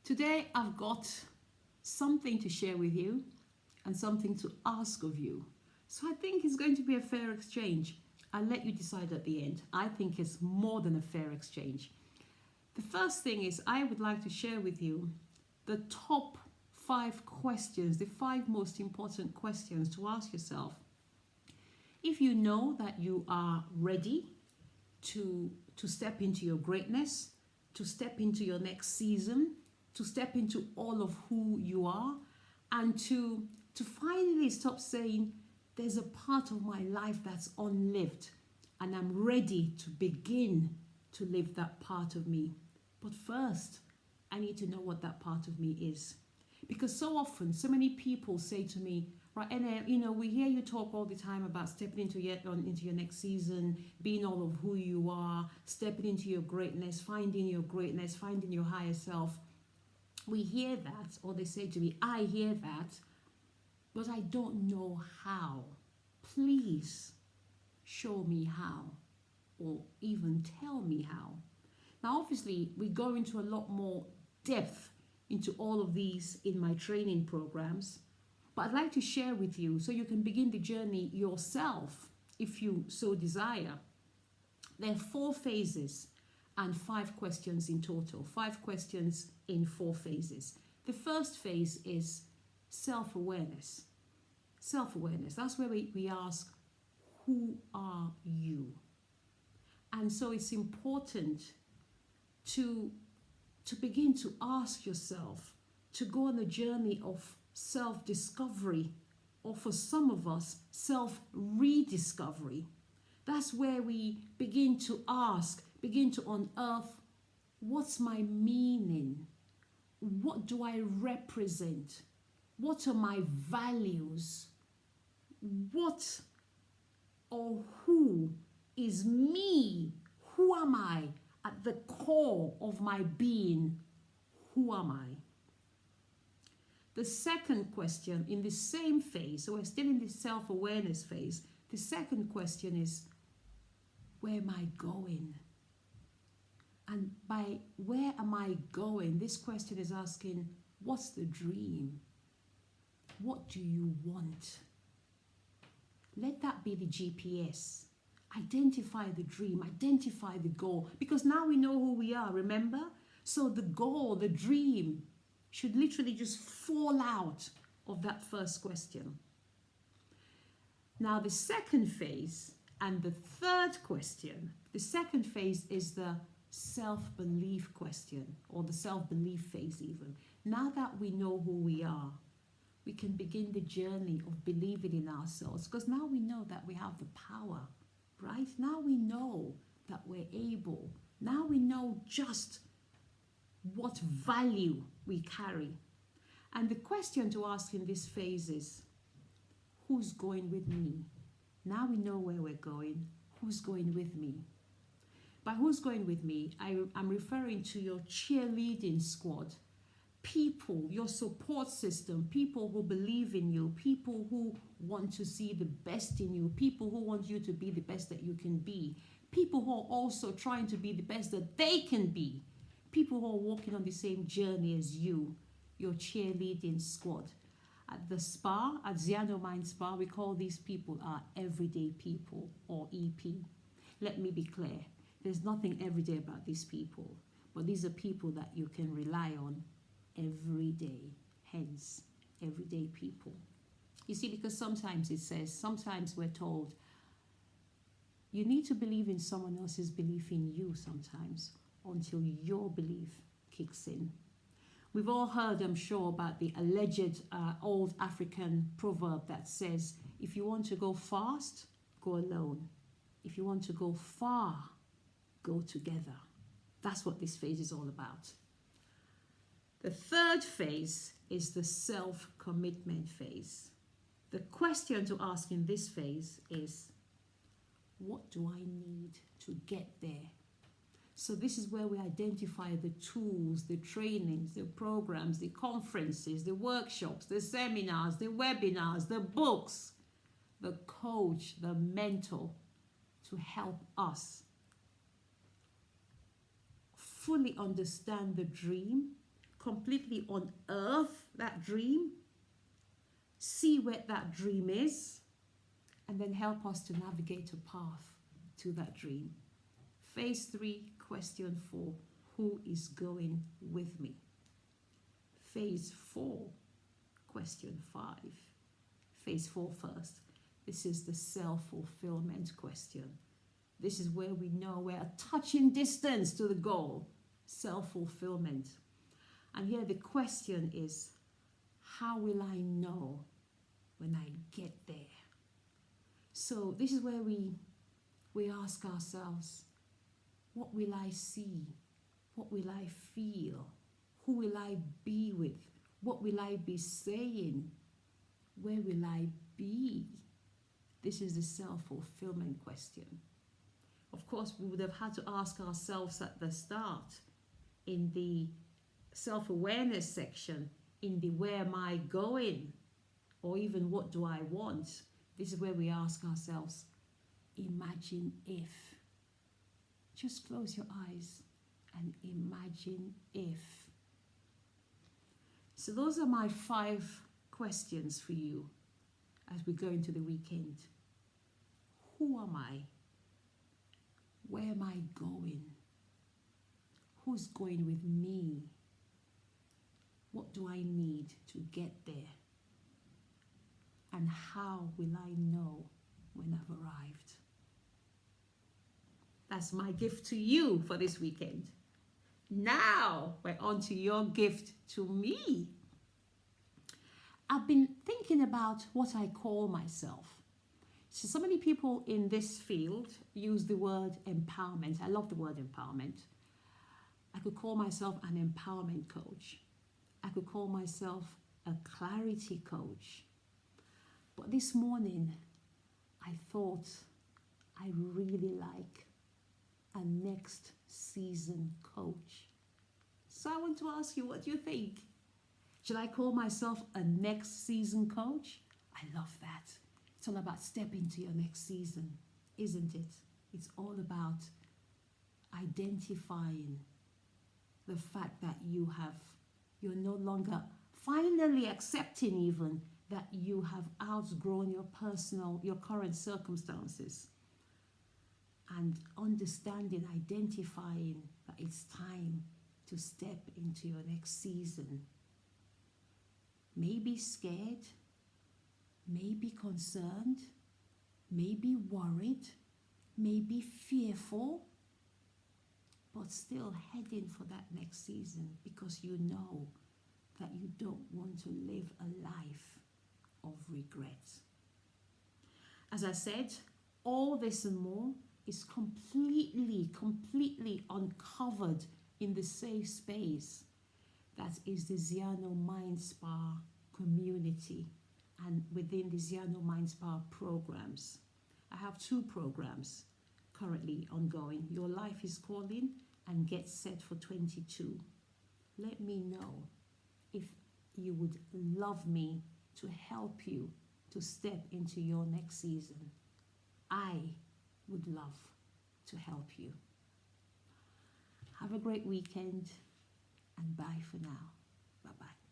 Today I've got something to share with you and something to ask of you. So I think it's going to be a fair exchange. I'll let you decide at the end. I think it's more than a fair exchange. The first thing is I would like to share with you the top 5 questions, the 5 most important questions to ask yourself. If you know that you are ready to step into your greatness, to step into your next season, to step into all of who you are, and to finally stop saying, there's a part of my life that's unlived, and I'm ready to begin to live that part of me. But first, I need to know what that part of me is. Because so often, so many people say to me, right, and we hear you talk all the time about stepping into your next season, being all of who you are, stepping into your greatness, finding your higher self. We hear that, or they say to me, I hear that, but I don't know how. Please show me how, or even tell me how. Now, obviously, we go into a lot more depth into all of these in my training programs, but I'd like to share with you so you can begin the journey yourself if you so desire. There are 4 phases and 5 questions in total, 5 questions in 4 phases. The first phase is self-awareness. Self-awareness, that's where we ask, who are you? And so it's important to begin to ask yourself, to go on a journey of self-discovery, or for some of us, self-rediscovery. That's where we begin to ask, begin to unearth, what's my meaning? What do I represent? What are my values? What or who is me? Who am I? At the core of my being, who am I? The second question in the same phase, so we're still in the self-awareness phase, the second question is, where am I going? And by where am I going, this question is asking, what's the dream? What do you want? Let that be the GPS. Identify the dream, identify the goal, because now we know who we are, remember? So the goal, the dream, should literally just fall out of that first question. Now the second phase and the third question, the second phase is the self-belief question, or the self-belief phase even. Now that we know who we are, we can begin the journey of believing in ourselves, because now we know that we have the power. Right? Now we know that we're able. Now we know just what value we carry. And the question to ask in this phase is, who's going with me? Now we know where we're going. Who's going with me? By who's going with me, I'm referring to your cheerleading squad. People, your support system, people who believe in you, people who want to see the best in you, people who want you to be the best that you can be, people who are also trying to be the best that they can be, people who are walking on the same journey as you, your cheerleading squad. At the spa, at Ziano Mind Spa, we call these people our everyday people, or EP. Let me be clear, there's nothing everyday about these people, but these are people that you can rely on every day, hence everyday people. You see, because sometimes we're told, you need to believe in someone else's belief in you sometimes, until your belief kicks in. We've all heard, I'm sure, about the alleged old African proverb that says, if you want to go fast, go alone. If you want to go far, go together. That's what this phase is all about. The third phase is the self-commitment phase. The question to ask in this phase is, what do I need to get there? So this is where we identify the tools, the trainings, the programs, the conferences, the workshops, the seminars, the webinars, the books, the coach, the mentor, to help us fully understand the dream, completely unearth that dream, see where that dream is, and then help us to navigate a path to that dream. Phase 3, question 4, who is going with me? Phase 4, question 5. Phase 4 first. This is the self-fulfillment question. This is where we know we're a touching distance to the goal, self-fulfillment. And here the question is, how will I know when I get there? So this is where we ask ourselves, what will I see? What will I feel? Who will I be with? What will I be saying? Where will I be? This is the self-fulfillment question. Of course, we would have had to ask ourselves at the start, in the self-awareness section, in the where am I going? Or even what do I want? This is where we ask ourselves, imagine if. Just close your eyes and imagine if. So those are my 5 questions for you as we go into the weekend. Who am I? Where am I going? Who's going with me? What do I need to get there? And how will I know when I've arrived? That's my gift to you for this weekend. Now we're on to your gift to me. I've been thinking about what I call myself. So many people in this field use the word empowerment. I love the word empowerment. I could call myself an empowerment coach. I could call myself a clarity coach. But this morning, I thought I really like a next season coach. So I want to ask you, what do you think? Should I call myself a next season coach? I love that. It's all about stepping into your next season, isn't it? It's all about identifying the fact that you're no longer finally accepting even that you have outgrown your current circumstances, and understanding, identifying that it's time to step into your next season. Maybe scared, maybe concerned, maybe worried, maybe fearful, but still heading for that next season because you know that you don't want to live a life of regret. As I said, all this and more is completely uncovered in the safe space that is the Ziano Mind Spa community and within the Ziano Mind Spa programs. I have 2 programs currently ongoing, Your Life is Calling and Get Set for 22. Let me know if you would love me to help you to step into your next season. I would love to help you. Have a great weekend and bye for now. Bye-bye.